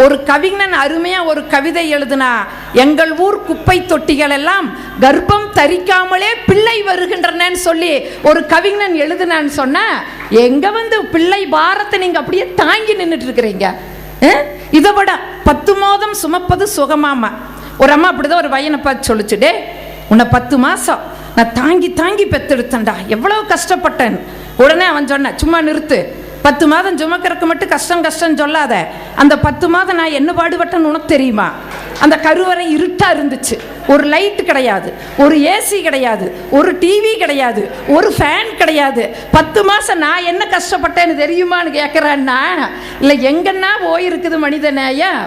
ஒரு கவிஞன் அருமையா ஒரு கவிதை எழுதுனா, எங்கள் ஊர் குப்பை தொட்டிகள் எல்லாம் கர்ப்பம் தரிக்காமலே பிள்ளை வருகின்றனன்னு சொல்லி ஒரு கவிஞன் எழுதுனான்னு சொன்னா, எங்க வந்து பிள்ளை பாரத்தை நீங்க அப்படியே தாங்கி நின்றுட்டு இருக்கிறீங்க. இதை விட 10 மாதம் சுமப்பது சுகமாமா. ஒரு அம்மா அப்படிதான் ஒரு பையனை பார்த்து சொல்லிச்சுடே, உன்னை 10 மாசம் நான் தாங்கி தாங்கி பெத்தெடுத்தேன்டா, எவ்வளவு கஷ்டப்பட்டேன். உடனே அவன் சொன்ன, சும்மா நிறுத்து, 10 மாதம் சுமக்கிறதுக்கு மட்டும் கஷ்டம் கஷ்டம் சொல்லாத. அந்த 10 மாதம் நான் என்ன பாடுபட்டேன்னு உனக்கு தெரியுமா? அந்த கருவறை இருட்டா இருந்துச்சு, ஒரு லைட் கிடையாது, ஒரு ஏசி கிடையாது, ஒரு டிவி கிடையாது, ஒரு ஃபேன் கிடையாது. 10 மாசம் நான் என்ன கஷ்டப்பட்டேன்னு தெரியுமான்னு கேட்குறான்னா, இல்லை எங்கன்னா போயிருக்குது மனித நேயம்.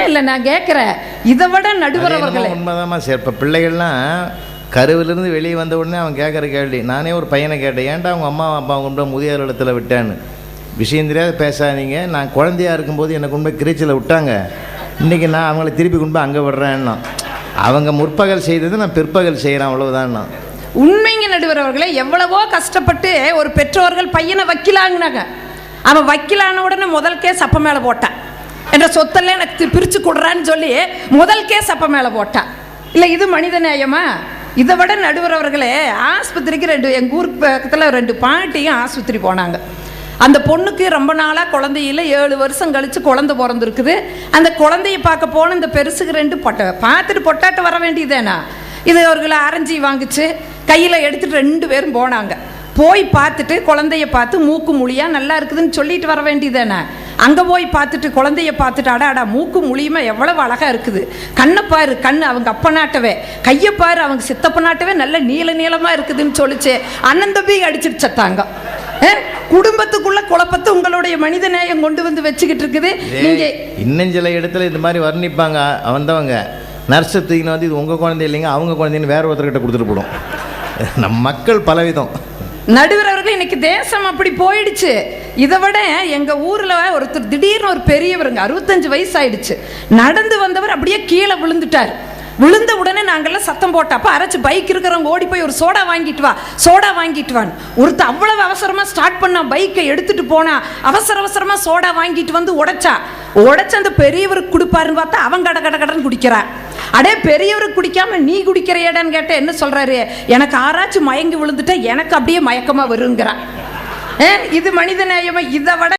இல்லை நான் கேட்குறேன், இதை விட நடுவர் அவர்களே உண்மைதாம்மா. சரி, இப்போ பிள்ளைகள்லாம் கருவிலிருந்து வெளியே வந்த உடனே அவன் கேட்குற கேள்வி, நானே ஒரு பையனை கேட்டேன், ஏன்டா அவங்க அம்மா அப்பா கொண்டு போய் முதியோர் இடத்துல விட்டான்னு. விஷயம் தெரியாது பேசாதீங்க, நான் குழந்தையா இருக்கும்போது என்னை கொண்டு போய் கிரீச்சில் விட்டாங்க, இன்றைக்கி நான் அவங்கள திருப்பி கொண்டு போய் அங்கே விடுறேன்னா. அவங்க முற்பகல் செய்தது நான் பிற்பகல் செய்கிறேன், அவ்வளவுதான். உண்மைங்க நடுவர் அவர்களே, எவ்வளவோ கஷ்டப்பட்டு ஒரு பெற்றோர்கள் பையனை வக்கீலாங்கினாங்க. அவன் வக்கீலான உடனே முதல் கேஸ் அப்ப மேலே போட்டான், என்ற சொத்தெல்லாம் எனக்கு பிரித்து கொடுறான்னு சொல்லி முதல் கேஸ் அப்ப மேலே போட்டான். இல்லை இது மனித நேயமா? இதை விட நடுவர் அவர்களே, ஆஸ்பத்திரிக்கு எங்கள் ஊருக்கு பக்கத்தில் 2 பாட்டியும் ஆஸ்பத்திரி போனாங்க. அந்த பொண்ணுக்கு ரொம்ப நாளாக குழந்தையில 7 வருஷம் கழித்து குழந்தை பிறந்திருக்குது. அந்த குழந்தைய பார்க்க போன இந்த பெருசுக்கு 2 பார்த்துட்டு பொட்டாட்டு வர வேண்டியதேனா. இது அவர்களை அரைஞ்சி வாங்கிச்சு கையில் எடுத்துகிட்டு 2 பேரும் போனாங்க. போய் பார்த்துட்டு குழந்தைய பார்த்து மூக்கு மொழியாக நல்லா இருக்குதுன்னு சொல்லிட்டு வர வேண்டியதானே. அங்கே போய் பார்த்துட்டு குழந்தைய பார்த்துட்டு, அடா மூக்கு மொழியுமா எவ்வளவு அழகாக இருக்குது, கண்ணை பாரு, கண் அவங்க அப்பனாட்டவே, கையை பாரு அவங்க சித்தப்பனாட்டவே நல்ல நீள நீளமாக இருக்குதுன்னு சொல்லிச்சு. அண்ணன் தம்பி அடிச்சுட்டு சத்தாங்க. குடும்பத்துக்குள்ள குழப்பத்தை உங்களுடைய மனித நேயம் கொண்டு வந்து வச்சுக்கிட்டு இருக்குது. நீங்க இன்னும் சில இடத்துல இந்த மாதிரி வர்ணிப்பாங்க, வந்தவங்க நர்ஸை தூக்கின்னு வந்து இது உங்கள் குழந்தை இல்லைங்க அவங்க குழந்தைன்னு வேற ஒருத்தர்கிட்ட கொடுத்துட்டு போடும். நம் மக்கள் பலவிதம். நடுவர் அவர்கள் இன்னைக்கு தேசம் அப்படி போயிடுச்சு. இதை விட எங்க ஊர்ல ஒருத்தர் திடீர்னு ஒரு பெரியவருங்க 65 வயசு ஆயிடுச்சு, நடந்து வந்தவர் அப்படியே கீழே விழுந்துட்டார். விழுந்த உடனே நாங்கள்லாம் சத்தம் போட்டப்ப அரைச்சு பைக் இருக்கிறவங்க ஓடி போய் ஒரு சோடா வாங்கிட்டு வா, சோடா வாங்கிட்டு வான். ஒருத்தர் அவ்வளவு அவசரமா ஸ்டார்ட் பண்ணா, பைக்கை எடுத்துட்டு போனா, அவசரமா சோடா வாங்கிட்டு வந்து உடைச்சா அந்த பெரியவருக்கு கொடுப்பாருன்னு பார்த்தா அவன் கடன் குடிக்கிறான். அடே பெரியவருக்கு குடிக்காம நீ குடிக்கிறையடான்னு கேட்ட என்ன சொல்றாரு, எனக்கு ஆராய்ச்சி மயங்கி விழுந்துட்டா எனக்கு அப்படியே மயக்கமா வருங்கிறான். இது மனித நேயமா? இதை விட